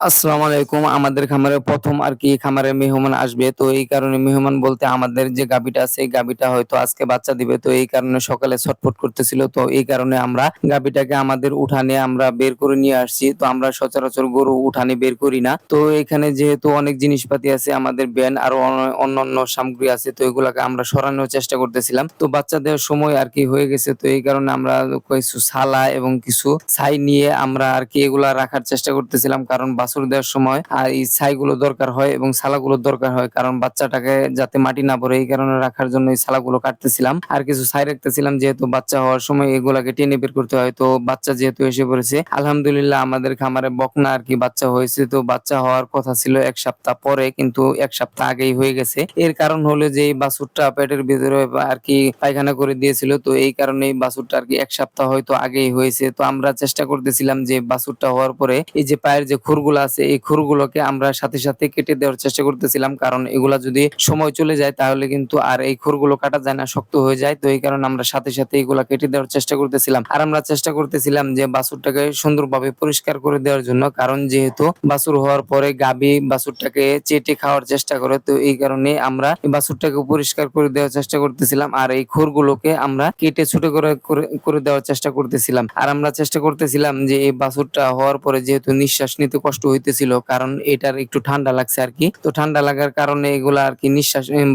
আসসালামু আলাইকুম। আমাদের খামারে ১ম আরকি খামারে মেহমান আসবে। তো এই কারণে মেহমান বলতে আমাদের যে গাভীটা আছে, এই গাভীটা হয়তো আজকে বাচ্চা দিবে। তো এই কারণে সকালে ছটফট করতেছিল। তো এই কারণে আমরা গাভীটাকে আমাদের উঠানে আমরা বের করে নিয়ে আসছি। তো আমরা সচরাচর গরু উঠানে বের করি না। তো এখানে যেহেতু অনেক জিনিসপাতি আছে, আমাদের ভ্যান আরো অন্যান্য সামগ্রী আছে। তো এগুলাকে আমরা সরানোর চেষ্টা করতেছিলাম। তো বাচ্চা দেওয়ার সময় আরকি হয়ে গেছে। তো এই কারণে আমরা কিছু ছালা এবং কিছু ছাই নিয়ে আমরা আরকি এগুলা রাখার চেষ্টা করতেছিলাম। কারণ বাছুর দেওয়ার সময় এই ছাইগুলো দরকার হয় এবং ছালাগুলোর দরকার হয়। কারণ বাচ্চাটাকে যাতে মাটি না পড়ে এই কারণে রাখার জন্য এই ছালাগুলো কাটতেছিলাম। আর কিছু ছাই রাখতেছিলাম যেহেতু বাচ্চা হওয়ার সময় এগুলাকে টেনে বের করতে হয়। তো বাচ্চা যেহেতু এসে পড়েছে, আলহামদুলিল্লাহ আমাদের খামারে বকনা আরকি বাচ্চা হয়েছে। তো বাচ্চা হওয়ার কথা ছিল ১ সপ্তাহ পরে, কিন্তু ১ সপ্তাহ আগেই হয়ে গেছে। এর কারণ হলো যে এই বাছুরটা পেটের ভিতরে আরকি পায়খানা করে দিয়েছিল। তো এই কারণেই বাছুরটা আরকি ১ সপ্তাহ হয়তো আগেই হয়েছে। তো আমরা চেষ্টা করতেছিলাম যে বাছুরটা হওয়ার পরে এই যে পায়ের যে খুরগুলো আছে এই খুরগুলোকে আমরা সাথে, সাথে কেটে দেওয়ার চেষ্টা করতেছিলাম। কারণ এগুলা যদি সময় চলে যায় তাহলে কিন্তু আর এই খুরগুলো কাটা যায় না, শক্ত হয়ে যায়। তো এই কারণে আমরা সাথে, সাথে এগুলা কেটে দেওয়ার চেষ্টা করতেছিলাম। আর আমরা চেষ্টা করতেছিলাম যে বাছুরটাকে সুন্দরভাবে পরিষ্কার করে দেওয়ার জন্য। কারণ যেহেতু বাছুর হওয়ার পরে গাভী বাছুরটাকে চেটে খাওয়ার চেষ্টা করে। তো এই কারণে আমরা এই বাছুরটাকে পরিষ্কার করে দেওয়ার চেষ্টা করতেছিলাম। আর এই খুরগুলোকে আমরা কেটে ছোট করে দেওয়ার চেষ্টা করতেছিলাম। আর আমরা চেষ্টা করতেছিলাম যে এই বাছুরটা হওয়ার পরে যেহেতু নিঃশ্বাস নিতে কষ্ট হইতেছিল, কারণ এটার একটু ঠান্ডা লাগছে আরকি। তো ঠান্ডা লাগার কারণে এগুলা আরকি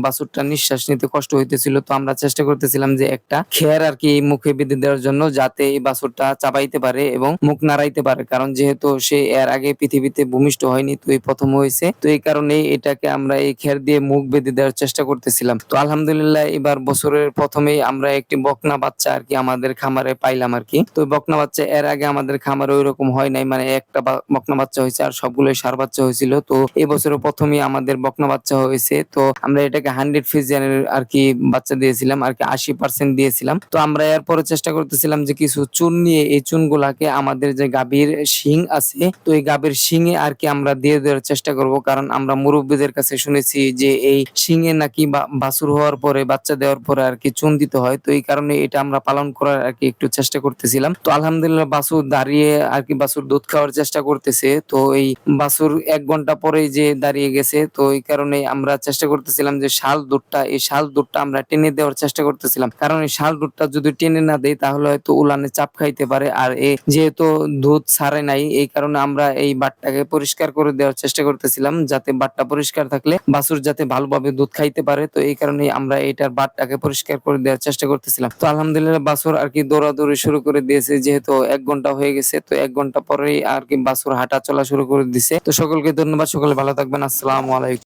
বাছুরটা নিঃশ্বাস নিতে কষ্ট হইতেছিল। তো আমরা চেষ্টা করতেছিলাম যে একটা খের আরকি মুখে বেঁধে দেওয়ার জন্য, যাতে এই বাছুরটা চাবাইতে পারে এবং মুখ নাড়াইতে পারে। কারণ যেহেতু সে এর আগে পৃথিবীতে ভূমিষ্ঠ হয়নি, তো এই ১ম হয়েছে। তো এই কারণেই এটাকে আমরা এই খের দিয়ে মুখ বেঁধে দেওয়ার চেষ্টা করতেছিলাম। তো আলহামদুলিল্লাহ এবার বছরের ১ম এই আমরা একটি বকনা বাচ্চা আরকি আমাদের খামারে পাইলাম আরকি। তো ওই বকনা বাচ্চা এর আগে আমাদের খামারে ঐরকম হয় নাই। মানে একটা বকনা বাচ্চা হইছে আর সবগুলোই ষাঁড় বাচ্চা হয়েছিল। তো এবছরে ১ম এই আমাদের বকনা বাচ্চা হয়েছে। তো আমরা এটাকে 100 ফিজিয়ানের আরকি বাচ্চা দিয়েছিলাম আরকি, ৮০% দিয়েছিলাম। তো আমরা এরপরে চেষ্টা করতেছিলাম যে কিছু চুন নিয়ে এই চুনগুলাকে আমাদের যে গাভীর শিং আছে, তো এই গাভীর শিঙে আরকি আমরা দিয়ে দেওয়ার চেষ্টা করব। কারণ আমরা মুরুব্বিদের কাছে শুনেছি যে এই শিঙে নাকি বাছুর হওয়ার পরে বাচ্চা দেওয়ার পরে আরকি চুন দিতে হয়। তো এই কারণে এটা আমরা পালন করার আরকি একটু চেষ্টা করতেছিলাম। তো আলহামদুলিল্লাহ বাছুর দাঁড়িয়ে আরকি বাছুর দুধ খাওয়ার চেষ্টা করতেছে। তো এই বাছুর ১ ঘন্টা পরেই যে দাঁড়িয়ে গেছে। তো এই কারণেই আমরা চেষ্টা করতেছিলাম যে এই শাল দুধটা আমরা টেনে দেওয়ার চেষ্টা করতেছিলাম। কারণ এই শাল দুধটা যদি টেনে না দেই তাহলে হয়তো উলানে চাপ খাইতে পারে। আর যেহেতু দুধ ছাড়ে নাই, এই কারণে আমরা এই বাটটাকে পরিষ্কার করে দেওয়ার চেষ্টা করতেছিলাম, যাতে বাটটা পরিষ্কার থাকলে বাছুর যাতে ভালোভাবে দুধ খাইতে পারে। তো এই কারণেই আমরা এটার বাটটাকে পরিষ্কার করে দেওয়ার চেষ্টা করতেছিলাম। তো আলহামদুলিল্লাহ বাছুর আরকি দৌড়াদৌড়ি শুরু করে দিয়েছে, যেহেতু ১ ঘন্টা হয়ে গেছে। তো ১ ঘন্টা পরেই আরকি বাছুর হাঁটা চলা শুরু করে দিছে। তো সকলকে ধন্যবাদ। সকলে ভালো থাকবেন। আসসালামু আলাইকুম।